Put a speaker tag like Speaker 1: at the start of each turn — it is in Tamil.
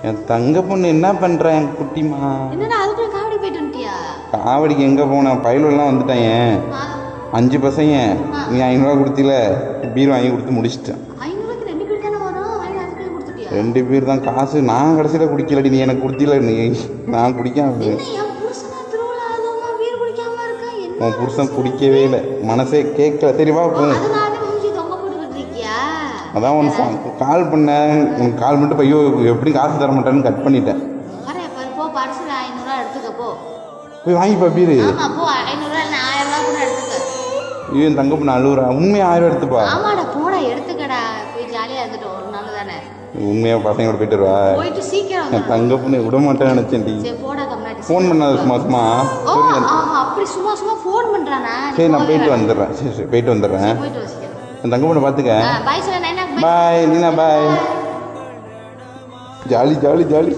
Speaker 1: என் தங்க பொண்ணு என்ன பண்ணுறேன் என் குட்டிமா?
Speaker 2: என்னடா அதுக்குள்ள காவடி போயிட்டு வந்துட்டியா?
Speaker 1: காவடிக்கு எங்கே போனேன்? பயிலெல்லாம் வந்துட்டேன். 5 பசங்க. நீ 500 கொடுத்தில, பீர் வாங்கி கொடுத்து முடிச்சிட்டேன்.
Speaker 2: 500க்கு 2 பேர் தானே வரும், வாங்கி அதுக்குள்ள கொடுத்துட்டியா?
Speaker 1: 2 பேர் தான் காசு. நான் கடைசியில் குடிக்கலடி, நீ எனக்கு கொடுத்தில. நீ நான் குடிக்காம
Speaker 2: என்ன என் புருஷனா திருவிழா அதுமா பீர் குடிக்காம இருக்கா? என்ன
Speaker 1: உன் புருஷன் குடிக்கவே இல்லை, மனசே கேட்கல. தெரியவா போ.
Speaker 2: அதனால மூஞ்சி தொங்க போட்டுக்கிட்டு இருக்கியா?
Speaker 1: அதான் உனக்கு கால் பண்ணேன். உனக்கு கால் பண்ணிட்டு ஐயோ எப்படி காசு தர மாட்டேன்னு கட் பண்ணிட்டேன்.
Speaker 2: வரேன் பாரு, போ பார்சல் 500 எடுத்துக்க போ.
Speaker 1: போய் வாங்கிப்பா பீரு.
Speaker 2: ஆமா போ, 500 இல்ல 1000 கூட எடுத்துக்க.
Speaker 1: ஐயோ என் தங்க பொண்ணு அழுவுறா. உண்மையாக 1000 எடுத்துப்பா.
Speaker 2: ஆமாடா போடா, எடுத்துக்கடா. போய் ஜாலியா இருந்துட்டு ஒரு நாள் தானே.
Speaker 1: உண்மையாக பசங்களோட போயிட்டு வருவா.
Speaker 2: போயிட்டு சீக்கிரம்
Speaker 1: என் தங்க பொண்ணு விட மாட்டேன்னு நினச்சேன்டி.
Speaker 2: சரி போடா கம்னாடி.
Speaker 1: ஃபோன் பண்ணாத சும்மா சும்மா.
Speaker 2: ஓ அப்படி சும்மா சும்மா ஃபோன் பண்றானா?
Speaker 1: சரி நான் போயிட்டு வந்துடுறேன். சரி போயிட்டு வந்துடுறேன்.
Speaker 2: போயிட்டு வச்சிக்கிறேன்.
Speaker 1: என் தங்க பொண்ணை பார்த்துக்க.
Speaker 2: பாய் சொல்ல நைனா.
Speaker 1: Bye Nina bye. Jolly jolly jolly.